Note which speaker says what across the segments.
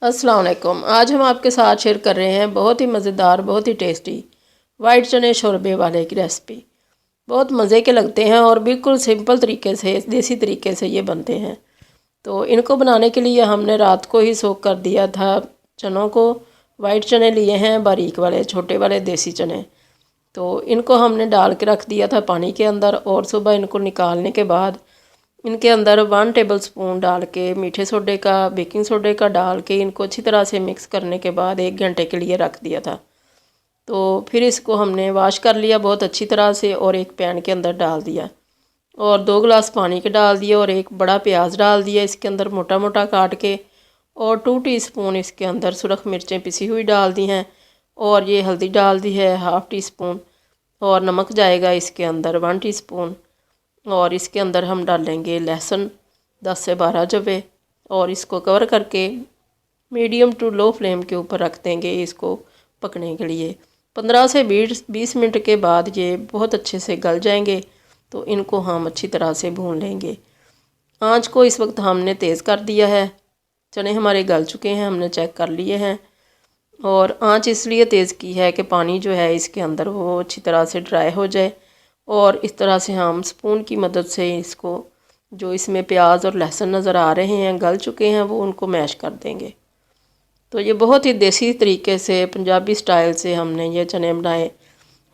Speaker 1: अस्सलाम वालेकुम। आज हम आपके साथ शेयर कर रहे हैं बहुत ही मज़ेदार, बहुत ही टेस्टी वाइट चने शोरबे वाले की रेसिपी। बहुत मज़े के लगते हैं और बिल्कुल सिंपल तरीके से, देसी तरीके से ये बनते हैं। तो इनको बनाने के लिए हमने रात को ही सोक कर दिया था चनों को। वाइट चने लिए हैं, बारीक वाले, छोटे वाले देसी चने। तो इनको हमने डाल के रख दिया था पानी के अंदर और सुबह इनको निकालने के बाद इनके अंदर 1 टेबल स्पून डाल के मीठे सोडे का, बेकिंग सोडे का डाल के इनको अच्छी तरह से मिक्स करने के बाद 1 घंटे के लिए रख दिया था। तो फिर इसको हमने वॉश कर लिया बहुत अच्छी तरह से और एक पैन के अंदर डाल दिया और 2 गिलास पानी के डाल दिए और एक बड़ा प्याज डाल दिया इसके अंदर मोटा मोटा काट के, और 2 टीस्पून इसके अंदर सुरख मिर्चें पिसी हुई डाल दी हैं, और ये हल्दी डाल दी है 1/2 टीस्पून, और नमक जाएगा इसके अंदर 1 टीस्पून, और इसके अंदर हम डालेंगे लहसुन 10 से 12 जवे, और इसको कवर करके मीडियम टू लो फ्लेम के ऊपर रख देंगे इसको पकने के लिए। 15 से 20 मिनट के बाद ये बहुत अच्छे से गल जाएंगे। तो इनको हम अच्छी तरह से भून लेंगे। आंच को इस वक्त हमने तेज़ कर दिया है। चने हमारे गल चुके हैं, हमने चेक कर लिए हैं। और आंच इसलिए तेज़ की है कि पानी जो है इसके अंदर वो अच्छी तरह से ड्राई हो जाए, और इस तरह से हम स्पून की मदद से इसको, जो इसमें प्याज और लहसुन नज़र आ रहे हैं गल चुके हैं, वो उनको मैश कर देंगे। तो ये बहुत ही देसी तरीके से, पंजाबी स्टाइल से हमने ये चने बनाए।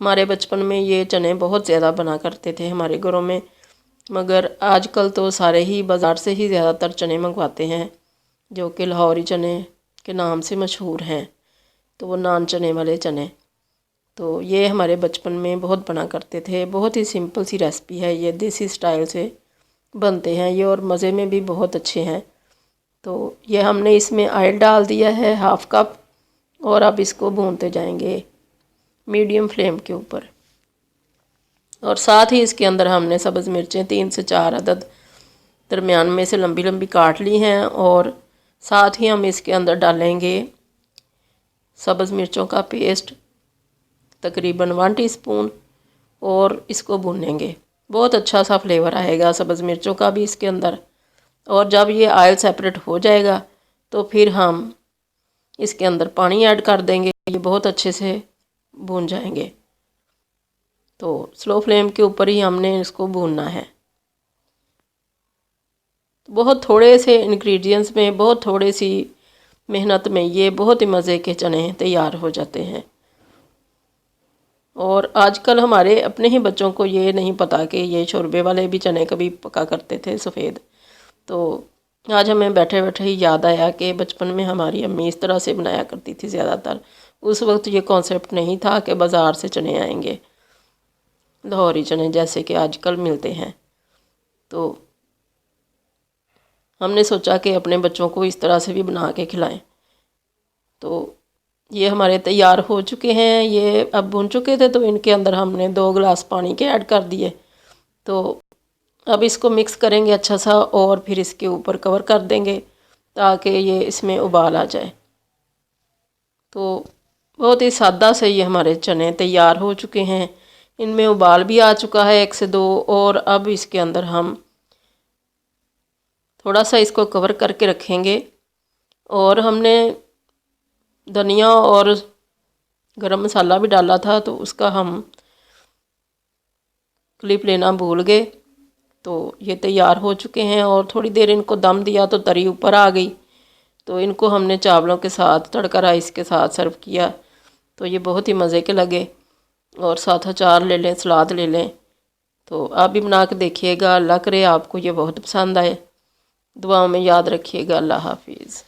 Speaker 1: हमारे बचपन में ये चने बहुत ज़्यादा बना करते थे हमारे घरों में, मगर आजकल तो सारे ही बाज़ार से ही ज़्यादातर चने मंगवाते हैं, जो कि लाहौरी चने के नाम से मशहूर हैं। तो वो नान चने वाले चने, तो ये हमारे बचपन में बहुत बना करते थे। बहुत ही सिंपल सी रेसिपी है, ये देसी स्टाइल से बनते हैं ये, और मज़े में भी बहुत अच्छे हैं। तो ये हमने इसमें ऑयल डाल दिया है 1/2 कप, और अब इसको भूनते जाएंगे मीडियम फ्लेम के ऊपर। और साथ ही इसके अंदर हमने सब्ज़ मिर्चें 3 से 4 अदद दरमियान में से लंबी लंबी काट ली हैं, और साथ ही हम इसके अंदर डालेंगे सब्ज़ मिर्चों का पेस्ट तकरीबन 1 टीस्पून, और इसको भूनेंगे। बहुत अच्छा सा फ्लेवर आएगा सब्ज़ मिर्चों का भी इसके अंदर। और जब ये ऑयल सेपरेट हो जाएगा तो फिर हम इसके अंदर पानी ऐड कर देंगे। ये बहुत अच्छे से भून जाएंगे। तो स्लो फ्लेम के ऊपर ही हमने इसको भूनना है। बहुत थोड़े से इंग्रेडिएंट्स में, बहुत थोड़ी सी मेहनत में ये बहुत ही मज़े के चने तैयार हो जाते हैं। और आजकल हमारे अपने ही बच्चों को ये नहीं पता कि ये शोरबे वाले भी चने कभी पका करते थे सफ़ेद। तो आज हमें बैठे बैठे ही याद आया कि बचपन में हमारी अम्मी इस तरह से बनाया करती थी ज़्यादातर। उस वक्त ये कॉन्सेप्ट नहीं था कि बाज़ार से चने आएंगे, लाहौरी चने जैसे कि आजकल मिलते हैं। तो हमने सोचा कि अपने बच्चों को इस तरह से भी बना के खिलाएं। तो ये हमारे तैयार हो चुके हैं। ये अब भुन चुके थे, तो इनके अंदर हमने 2 गिलास पानी के ऐड कर दिए। तो अब इसको मिक्स करेंगे अच्छा सा, और फिर इसके ऊपर कवर कर देंगे ताकि ये इसमें उबाल आ जाए। तो बहुत ही सादा से ये हमारे चने तैयार हो चुके हैं। इनमें उबाल भी आ चुका है 1 से 2, और अब इसके अंदर हम थोड़ा सा इसको कवर करके रखेंगे। और हमने धनिया और गरम मसाला भी डाला था, तो उसका हम क्लिप लेना भूल गए। तो ये तैयार हो चुके हैं, और थोड़ी देर इनको दम दिया तो तरी ऊपर आ गई। तो इनको हमने चावलों के साथ, तड़का राइस के साथ सर्व किया। तो ये बहुत ही मज़े के लगे। और साथ अचार ले लें, सलाद ले लें। तो आप भी बना के देखिएगा। अल्लाह करे आपको ये बहुत पसंद आए। दुआओं में याद रखिएगा। अल्लाह हाफिज़।